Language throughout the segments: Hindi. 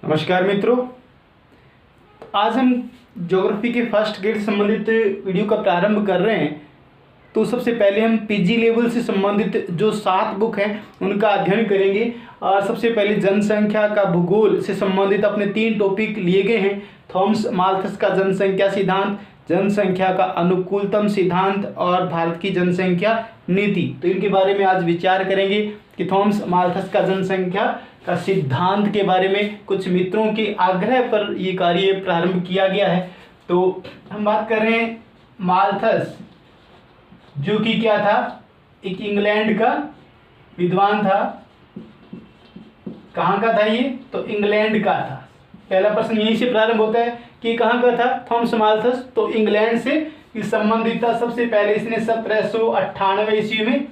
नमस्कार मित्रों, आज हम ज्योग्राफी के फर्स्ट ग्रेड से संबंधित वीडियो का प्रारंभ कर रहे हैं। तो सबसे पहले हम पीजी लेवल से संबंधित जो 7 बुक हैं उनका अध्ययन करेंगे। और सबसे पहले जनसंख्या का भूगोल से संबंधित अपने 3 टॉपिक लिए गए हैं। थॉमस माल्थस का जनसंख्या सिद्धांत, जनसंख्या का अनुकूलतम सिद्धांत और भारत की जनसंख्या नीति। तो इनके बारे में आज विचार करेंगे कि थॉमस माल्थस का जनसंख्या का सिद्धांत के बारे में कुछ मित्रों के आग्रह पर ये कार्य प्रारंभ किया गया है। तो हम बात कर रहे हैं माल्थस, जो कि क्या था, एक इंग्लैंड का विद्वान था। कहाँ का था ये? तो इंग्लैंड का था। पहला प्रश्न यहीं से प्रारंभ होता है कि कहाँ का था थॉमस माल्थस। तो इंग्लैंड से इस संबंधित था। सबसे पहले इसने 1798 ईस्वी में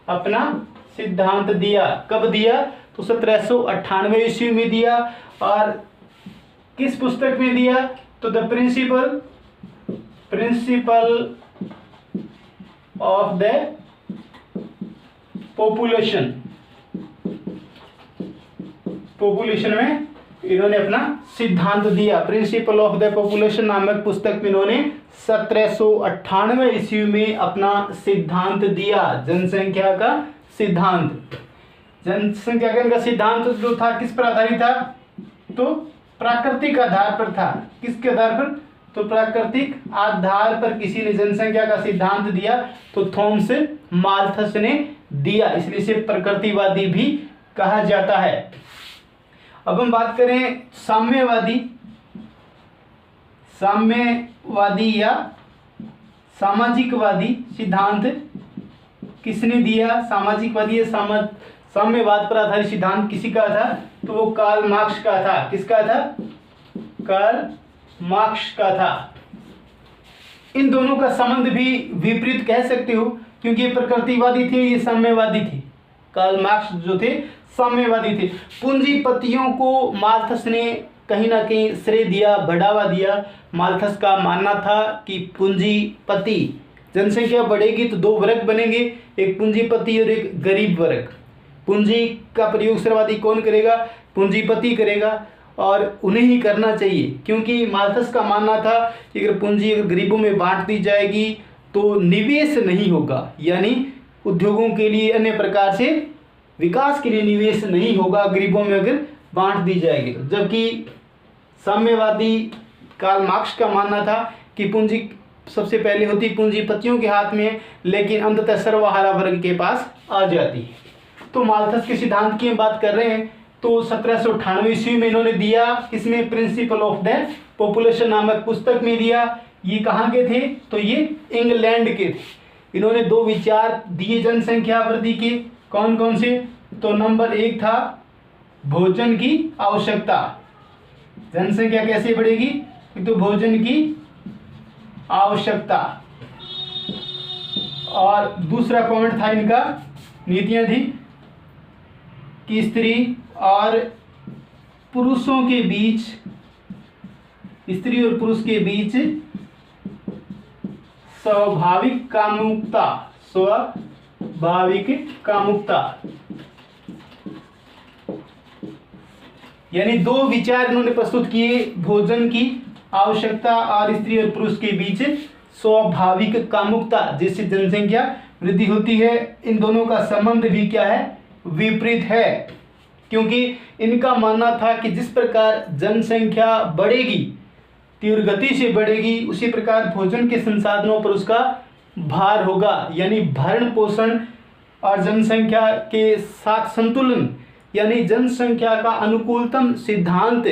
अपना सिद्धांत दिया। कब दिया? तो 1798 ईस्वी में दिया। और किस पुस्तक में दिया? तो the principle of the population में इन्होंने अपना सिद्धांत दिया। प्रिंसिपल ऑफ द पॉपुलेशन नामक पुस्तक में इन्होंने 1798 ईस्वी में अपना सिद्धांत दिया, जनसंख्या का सिद्धांत। जनसंख्या का सिद्धांत जो था किस पर आधारित था? तो प्राकृतिक आधार पर था। किसके आधार पर? तो प्राकृतिक आधार पर किसी ने जनसंख्या का सिद्धांत दिया तो थॉमस माल्थस ने दिया, इसलिए इसे प्रकृतिवादी भी कहा जाता है। अब हम बात करें साम्यवादी या सामाजिकवादी सिद्धांत किसने दिया? सामाजिकवादी या साम्यवाद पर आधारित सिद्धांत किसी का था? तो वो कार्ल मार्क्स का था। किसका था? कार्ल मार्क्स का था। इन दोनों का संबंध भी विपरीत कह सकते हो, क्योंकि ये प्रकृतिवादी थे, ये साम्यवादी थे। कार्ल मार्क्स जो थे साम्यवादी थे। पूंजीपतियों को माल्थस ने कहीं ना कहीं श्रेय दिया, बढ़ावा दिया। माल्थस का मानना था कि पूंजीपति, जनसंख्या बढ़ेगी तो 2 वर्ग बनेंगे, एक पूंजीपति और एक गरीब वर्ग। पूंजी का प्रयोग सर्वाधिक कौन करेगा? पूंजीपति करेगा, और उन्हें ही करना चाहिए, क्योंकि माल्थस का मानना था कि अगर पूंजी गरीबों में बांट दी जाएगी तो निवेश नहीं होगा, यानी उद्योगों के लिए, अन्य प्रकार से विकास के लिए निवेश नहीं होगा गरीबों में अगर बांट दी जाएगी। जबकि साम्यवादी कार्ल मार्क्स का मानना था कि पूंजी सबसे पहले होती पूंजीपतियों के हाथ में, लेकिन अंततः सर्वहारा वर्ग के पास आ जाती है। तो माल्थस के सिद्धांत की हम बात कर रहे हैं। तो 1798 ईस्वी में इन्होंने दिया, इसमें प्रिंसिपल ऑफ द पॉपुलेशन नामक पुस्तक में दिया। ये कहाँ के थे? तो ये इंग्लैंड के थे। इन्होंने 2 विचार दिए जनसंख्या वृद्धि के। कौन कौन से? तो नंबर 1 था भोजन की आवश्यकता। जनसंख्या कैसे बढ़ेगी? तो भोजन की आवश्यकता। और दूसरा पॉइंट था इनका, नीतियां थी कि स्त्री और पुरुष के बीच स्वाभाविक कामुकता, यानी 2 विचार इन्होंने प्रस्तुत किए, भोजन की आवश्यकता और स्त्री और पुरुष के बीच स्वाभाविक कामुकता, जिससे जनसंख्या वृद्धि होती है। इन दोनों का संबंध भी क्या है? विपरीत है, क्योंकि इनका मानना था कि जिस प्रकार जनसंख्या बढ़ेगी, तीव्र गति से बढ़ेगी, उसी प्रकार भोजन के संसाधनों पर उसका भार होगा, यानी भरण पोषण और जनसंख्या के साथ संतुलन, यानी जनसंख्या का अनुकूलतम सिद्धांत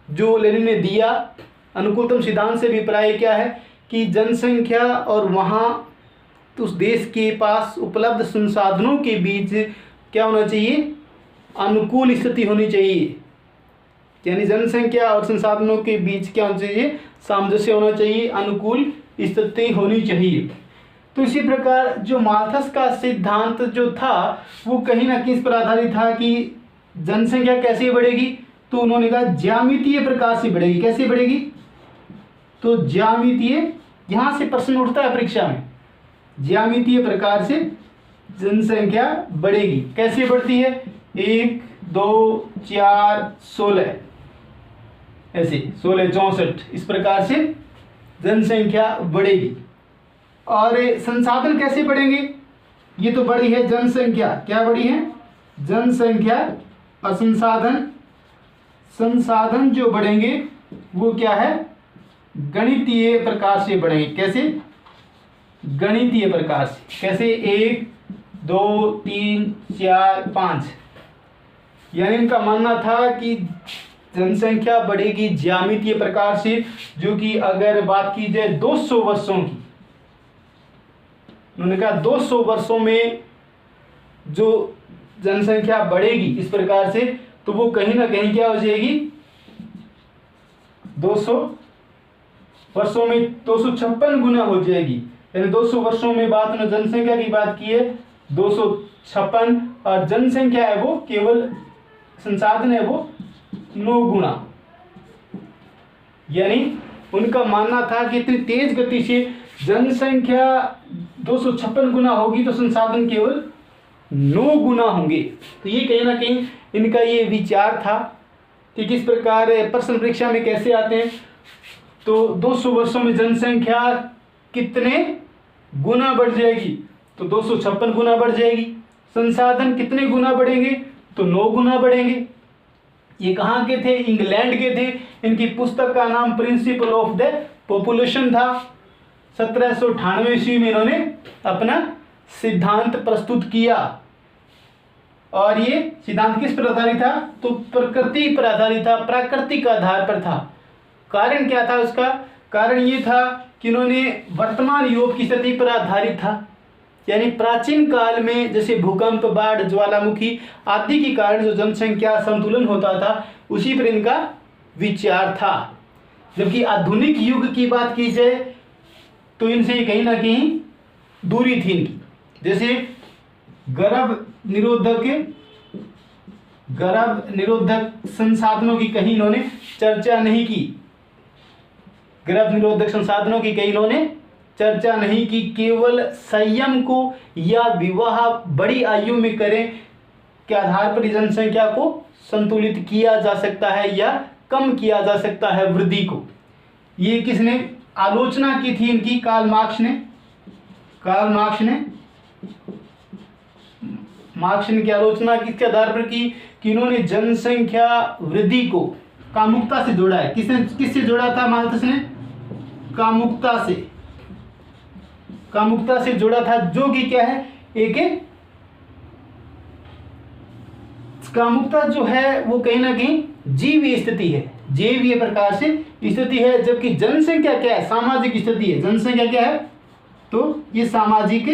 जो लेनिन ने दिया। अनुकूलतम सिद्धांत से अभिप्राय क्या है कि जनसंख्या और वहाँ उस देश के पास उपलब्ध संसाधनों के बीच क्या होना चाहिए? अनुकूल स्थिति होनी चाहिए, यानी जनसंख्या और संसाधनों के बीच क्या होना चाहिए? सामंजस्य होना चाहिए, अनुकूल स्थिति होनी चाहिए। तो इसी प्रकार जो माल्थस का सिद्धांत जो था वो कहीं ना कहीं इस पर आधारित था कि जनसंख्या कैसे बढ़ेगी? तो उन्होंने कहा ज्यामितीय प्रकार से बढ़ेगी। कैसे बढ़ेगी? तो ज्यामितीय, यहाँ से प्रश्न उठता है परीक्षा में, ज्यामितीय प्रकार से जनसंख्या बढ़ेगी। कैसे बढ़ती है? 1, 2, 4, 16। ऐसे 1664 इस प्रकार से जनसंख्या बढ़ेगी। और संसाधन कैसे बढ़ेंगे? ये तो बढ़ी है जनसंख्या, क्या बढ़ी है? जनसंख्या। और संसाधन जो बढ़ेंगे वो क्या है? गणितीय प्रकार से बढ़ेंगे। कैसे? गणितीय प्रकार से। कैसे? 1 2 3 4 5। यानी इनका मानना था कि जनसंख्या बढ़ेगी ज्यामितीय प्रकार से, जो कि अगर बात की जाए 200 वर्षों की, उन्होंने कहा 200 वर्षों में जो जनसंख्या बढ़ेगी इस प्रकार से, तो वो कहीं ना कहीं क्या हो जाएगी? 200 वर्षों में 256 गुना हो जाएगी। यानी 200 वर्षों में बात में जनसंख्या की बात की है 256, और जनसंख्या है वो केवल, संसाधन है वो 9 गुना। यानी उनका मानना था कि इतनी तेज गति से जनसंख्या 256 गुना होगी तो संसाधन केवल 9 गुना होंगे। तो ये कहीं ना कहीं इनका ये विचार था कि किस प्रकार प्रश्न परीक्षा में कैसे आते हैं। तो 200 वर्षों में जनसंख्या कितने गुना बढ़ जाएगी? तो 256 गुना बढ़ जाएगी। संसाधन कितने गुना बढ़ेंगे? तो 9 गुना बढ़ेंगे। ये कहाँ के थे? इंग्लैंड के थे। इनकी पुस्तक का नाम प्रिंसिपल ऑफ द पॉपुलेशन था। 1798 ईस्वी में इन्होंने अपना सिद्धांत प्रस्तुत किया। और ये सिद्धांत किस पर आधारित था? तो प्रकृति पर आधारित था, प्राकृतिक आधार पर था। कारण क्या था उसका? कारण ये था कि इन्होंने वर्तमान योग की स्थिति पर आधारित था। यानी प्राचीन काल में जैसे भूकंप, बाढ़, ज्वालामुखी आदि के कारण जो जनसंख्या संतुलन होता था, उसी पर इनका विचार था। जबकि आधुनिक युग की बात की जाए तो इनसे कहीं ना कहीं दूरी थी इनकी। जैसे गर्भ निरोधक संसाधनों की कहीं इन्होंने चर्चा नहीं की। गर्भ निरोधक संसाधनों की कहीं इन्होंने चर्चा नहीं की। केवल संयम को या विवाह बड़ी आयु में करें के आधार पर जनसंख्या को संतुलित किया जा सकता है या कम किया जा सकता है वृद्धि को। ये किसने आलोचना की थी इनकी? कार्ल मार्क्स ने की आलोचना किसके आधार पर की? कि इन्होंने जनसंख्या वृद्धि को कामुकता से जोड़ा है। किससे जोड़ा था? माल्थस ने कामुकता से जोड़ा था, जो कि क्या है? एक कामुकता जो है वो कहीं ना कहीं जीवीय स्थिति है, जैवीय प्रकार से स्थिति है। जबकि जनसंख्या क्या है? सामाजिक स्थिति है। जनसंख्या क्या है? तो ये सामाजिक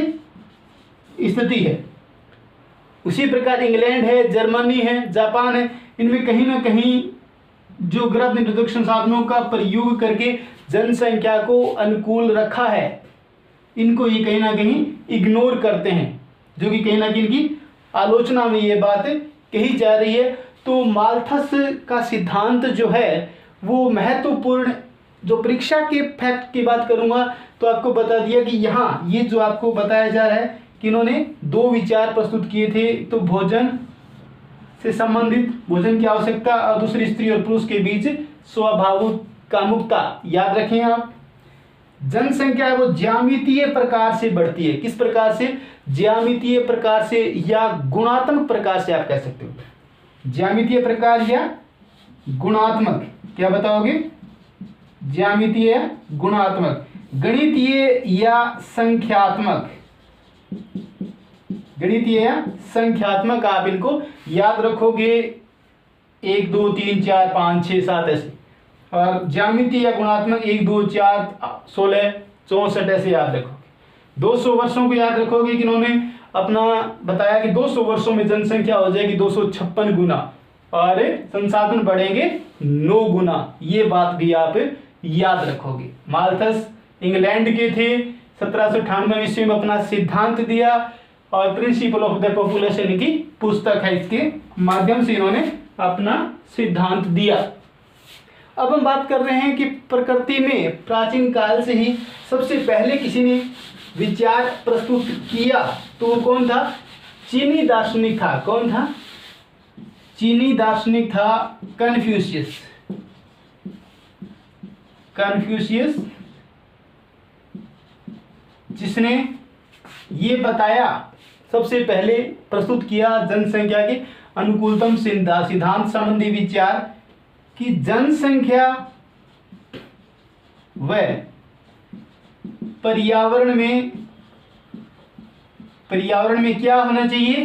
स्थिति है। उसी प्रकार इंग्लैंड है, जर्मनी है, जापान है, इनमें कहीं ना कहीं जो गर्भ निरोधक संसाधनों का प्रयोग करके जनसंख्या को अनुकूल रखा है, इनको ये कहीं ना कहीं इग्नोर करते हैं, जो कि कहीं ना कहीं इनकी आलोचना में ये बात कही जा रही है। तो माल्थस का सिद्धांत जो है वो महत्वपूर्ण, जो परीक्षा के फैक्ट की बात करूंगा तो आपको बता दिया कि यहाँ ये जो आपको बताया जा रहा है कि इन्होंने 2 विचार प्रस्तुत किए थे। तो भोजन से संबंधित, भोजन की आवश्यकता, और दूसरी स्त्री और पुरुष के बीच स्वाभाविक कामुकता। याद रखें आप, जनसंख्या है वो ज्यामितीय प्रकार से बढ़ती है। किस प्रकार से? ज्यामितीय प्रकार से या गुणात्मक प्रकार से आप कह सकते हो। ज्यामितीय प्रकार या गुणात्मक, क्या बताओगे? ज्यामितीय या गुणात्मक, गणितीय या संख्यात्मक। गणितीय या संख्यात्मक आप इनको याद रखोगे, 1 2 3 4 5 6 7 ऐसे। और ज्यामितीय या गुणात्मक 1 2 4 16 64 ऐसे याद रखोगे। 200 वर्षों को याद रखोगे कि इन्होंने अपना बताया कि 200 वर्षों में जनसंख्या हो जाएगी 256 गुना और संसाधन बढ़ेंगे 9 गुना। ये बात भी आप याद रखोगे। माल्थस इंग्लैंड के थे, 1798 ईस्वी में अपना सिद्धांत दिया और प्रिंसिपल ऑफ द पॉपुलेशन की पुस्तक है, इसके माध्यम से इन्होंने अपना सिद्धांत दिया। अब हम बात कर रहे हैं कि प्रकृति में प्राचीन काल से ही सबसे पहले किसी ने विचार प्रस्तुत किया, तो वो कौन था? चीनी दार्शनिक था। कौन था? चीनी दार्शनिक था कन्फ्यूशियस। कन्फ्यूशियस, जिसने ये बताया, सबसे पहले प्रस्तुत किया जनसंख्या के अनुकूलतम सिद्धांत संबंधी विचार कि जनसंख्या व पर्यावरण में क्या होना चाहिए,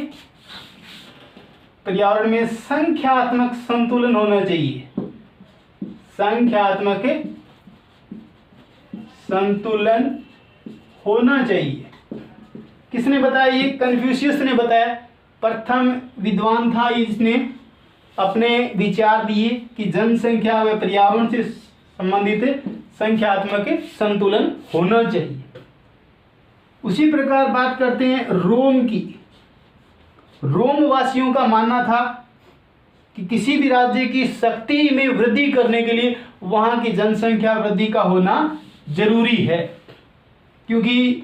पर्यावरण में संख्यात्मक संतुलन होना चाहिए, संख्यात्मक संतुलन होना चाहिए। किसने बताया? ये कन्फ्यूशियस ने बताया, प्रथम विद्वान था, इसने अपने विचार दिए कि जनसंख्या व पर्यावरण से संबंधित संख्यात्मक संतुलन होना चाहिए। उसी प्रकार बात करते हैं रोम की। रोम वासियों का मानना था कि किसी भी राज्य की शक्ति में वृद्धि करने के लिए वहां की जनसंख्या वृद्धि का होना जरूरी है, क्योंकि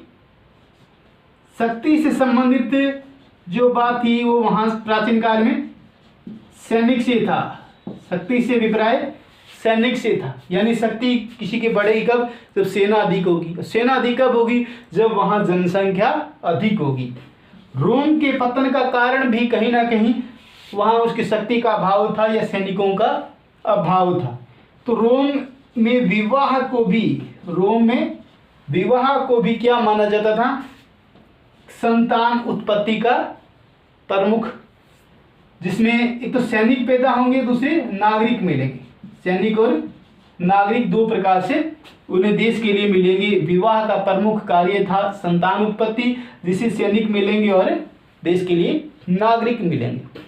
शक्ति से संबंधित जो बात थी वो वहां प्राचीन काल में सैनिक से था, शक्ति से अभिप्राय सैनिक से था। यानी शक्ति किसी के बढ़ेगी कब? जब सेना अधिक होगी। सेना अधिक कब होगी? जब वहां जनसंख्या अधिक होगी। रोम के पतन का कारण भी कहीं ना कहीं वहां उसकी शक्ति का अभाव था या सैनिकों का अभाव था। तो रोम में विवाह को भी क्या माना जाता था? संतान उत्पत्ति का प्रमुख, जिसमें एक तो सैनिक पैदा होंगे, दूसरे नागरिक मिलेंगे। सैनिक और नागरिक दो प्रकार से उन्हें देश के लिए मिलेंगे। विवाह का प्रमुख कार्य था संतान उत्पत्ति, जिसे सैनिक मिलेंगे और देश के लिए नागरिक मिलेंगे।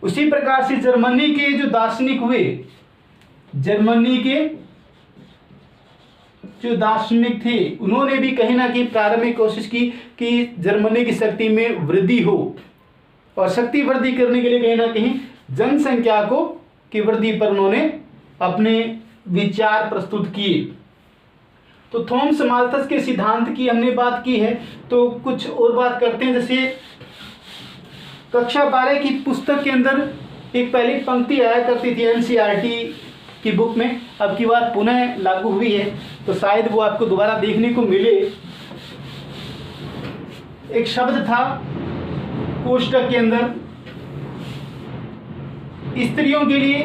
उसी प्रकार से जर्मनी के जो दार्शनिक हुए, जर्मनी के जो दार्शनिक थे, उन्होंने भी कहीं ना कहीं प्रारंभ में कोशिश की कि जर्मनी की शक्ति में वृद्धि हो, और शक्ति वृद्धि करने के लिए कहीं ना कहीं जनसंख्या की वृद्धि पर उन्होंने अपने विचार प्रस्तुत किए। तो थॉमस माल्थस के सिद्धांत की हमने बात की है, तो कुछ और बात करते हैं। जैसे कक्षा 12 की पुस्तक के अंदर एक पहली पंक्ति आया करती थी एनसीईआरटी की बुक में, अब की बात पुनः लागू हुई है, तो शायद वो आपको दोबारा देखने को मिले। एक शब्द था कोष्टक के अंदर, स्त्रियों के लिए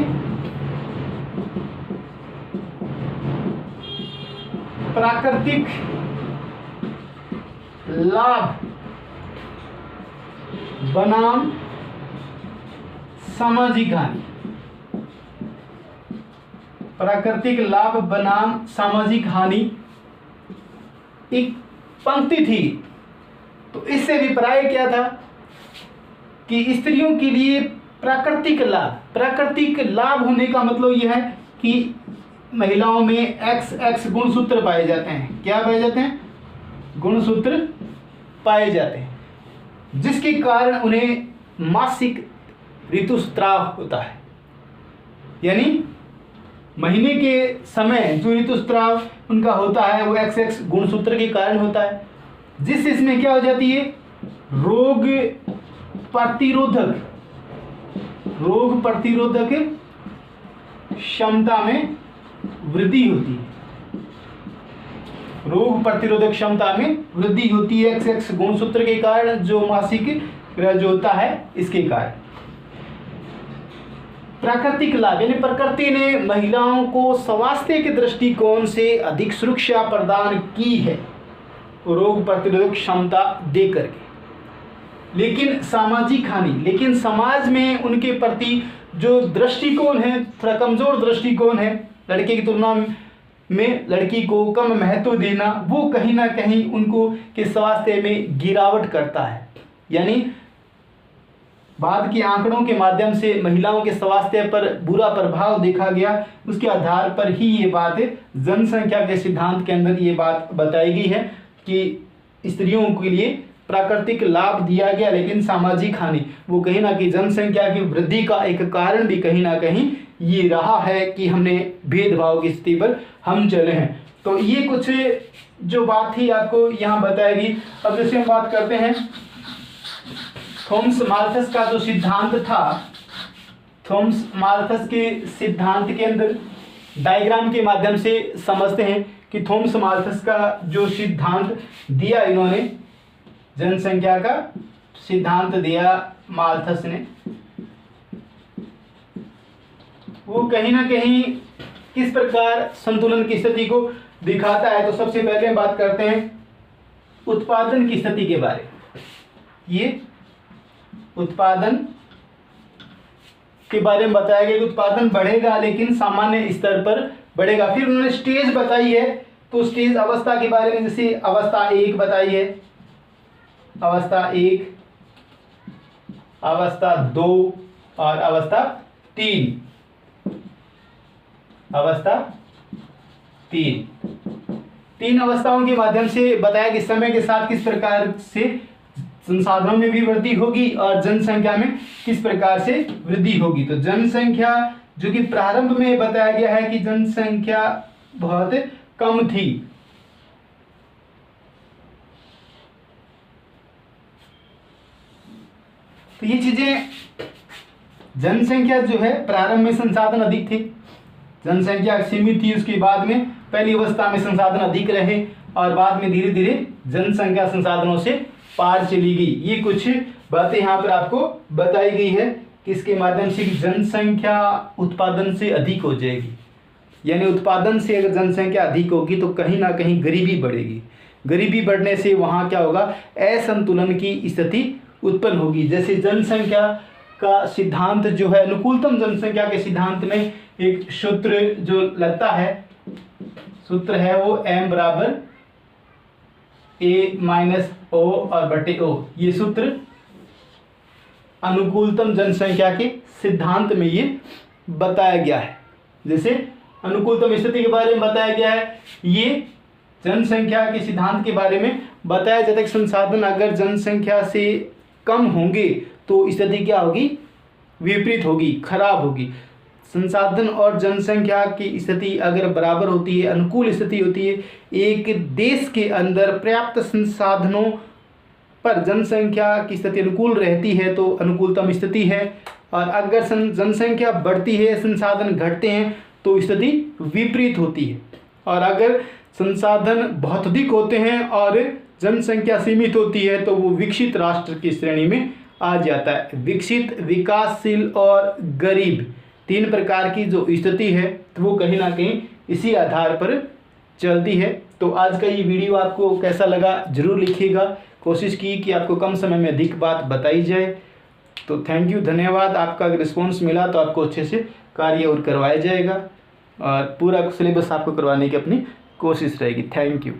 प्राकृतिक लाभ बनाम सामाजिक हानि, प्राकृतिक लाभ बनाम सामाजिक हानि एक पंक्ति थी। तो इससे अभिप्राय क्या था कि स्त्रियों के लिए प्राकृतिक लाभ होने का मतलब यह है कि महिलाओं में XX गुणसूत्र पाए जाते हैं। क्या पाए जाते हैं? गुणसूत्र पाए जाते हैं, जिसके कारण उन्हें मासिक ऋतुस्राव होता है। यानी महीने के समय जो ऋतुस्राव उनका होता है वो XX गुणसूत्र के कारण होता है, जिससे इसमें क्या हो जाती है? रोग प्रतिरोधक क्षमता में वृद्धि होती है। रोग प्रतिरोधक क्षमता में वृद्धि होती है XX गुणसूत्र के कारण, जो मासिक जो होता है इसके कारण। प्राकृतिक लाभ यानी प्रकृति ने महिलाओं को स्वास्थ्य के दृष्टिकोण से अधिक सुरक्षा प्रदान की है रोग प्रतिरोधक क्षमता दे करके। लेकिन सामाजिक हानि, लेकिन समाज में उनके प्रति जो दृष्टिकोण है थोड़ा कमजोर दृष्टिकोण है, लड़के की तुलना में लड़की को कम महत्व देना, वो कहीं ना कहीं उनको के स्वास्थ्य में गिरावट करता है। यानी बाद के आंकड़ों के माध्यम से महिलाओं के स्वास्थ्य पर बुरा प्रभाव देखा गया, उसके आधार पर ही ये बात जनसंख्या के सिद्धांत के अंदर ये बात बताई गई है कि स्त्रियों के लिए प्राकृतिक लाभ दिया गया, लेकिन सामाजिक हानि वो कहीं ना कहीं जनसंख्या की वृद्धि का एक कारण भी कहीं ना कहीं ये रहा है कि हमने भेदभाव की स्थिति पर हम चले हैं। तो ये कुछ जो बात थी आपको यहाँ बताएगी। अब जैसे हम बात करते हैं थॉमस माल्थस का जो सिद्धांत था, थॉमस माल्थस के सिद्धांत के अंदर डायग्राम के माध्यम से समझते हैं कि थॉमस माल्थस का जो सिद्धांत दिया इन्होंने, जनसंख्या का सिद्धांत दिया माल्थस ने, वो कहीं ना कहीं किस प्रकार संतुलन की स्थिति को दिखाता है। तो सबसे पहले हम बात करते हैं उत्पादन की स्थिति के बारे में। ये उत्पादन के बारे में बताया गया कि उत्पादन बढ़ेगा लेकिन सामान्य स्तर पर बढ़ेगा। फिर उन्होंने स्टेज बताई है, तो स्टेज अवस्था के बारे में, जैसे अवस्था 1 बताई है, अवस्था 1, अवस्था 2 और अवस्था 3। अवस्था 3 अवस्थाओं के माध्यम से बताया कि समय के साथ किस प्रकार से संसाधनों में भी वृद्धि होगी और जनसंख्या में किस प्रकार से वृद्धि होगी। तो जनसंख्या जो कि प्रारंभ में बताया गया है कि जनसंख्या बहुत कम थी, तो ये चीजें, जनसंख्या जो है प्रारंभ में संसाधन अधिक थे, जनसंख्या सीमित थी, उसके बाद में पहली अवस्था में संसाधन अधिक रहे और बाद में धीरे धीरे जनसंख्या संसाधनों से पार चली गई। ये कुछ बातें यहाँ पर आपको बताई गई है किसके माध्यम से, जनसंख्या उत्पादन से अधिक हो जाएगी, यानी उत्पादन से अगर जनसंख्या अधिक होगी तो कहीं ना कहीं गरीबी बढ़ेगी। गरीबी बढ़ने से वहाँ क्या होगा, असंतुलन की स्थिति उत्पन्न होगी। जैसे जनसंख्या का सिद्धांत जो है, अनुकूलतम जनसंख्या के सिद्धांत में एक सूत्र जो लगता है, सूत्र है वो m बराबर a - o और बटे o। ये सूत्र अनुकूलतम जनसंख्या के सिद्धांत में ये बताया गया है। जैसे अनुकूलतम स्थिति के बारे में बताया गया है, ये जनसंख्या के सिद्धांत के बारे में बताया जाता है कि संसाधन अगर जनसंख्या से कम होंगे तो स्थिति क्या होगी, विपरीत होगी, खराब होगी। संसाधन और जनसंख्या की स्थिति अगर बराबर होती है, अनुकूल स्थिति होती है, एक देश के अंदर पर्याप्त संसाधनों पर जनसंख्या की स्थिति अनुकूल रहती है तो अनुकूलतम स्थिति है। और अगर जनसंख्या बढ़ती है, संसाधन घटते हैं तो स्थिति विपरीत होती है। और अगर संसाधन बहुत अधिक होते हैं और जनसंख्या सीमित होती है तो वो विकसित राष्ट्र की श्रेणी में आ जाता है। विकसित, विकासशील और गरीब, 3 प्रकार की जो स्थिति है तो वो कहीं ना कहीं इसी आधार पर चलती है। तो आज का ये वीडियो आपको कैसा लगा जरूर लिखिएगा। कोशिश की कि आपको कम समय में अधिक बात बताई जाए। तो थैंक यू, धन्यवाद। आपका अगर रिस्पॉन्स मिला तो आपको अच्छे से कार्य और करवाया जाएगा और पूरा सिलेबस आपको करवाने की अपनी कोशिश रहेगी। Thank you.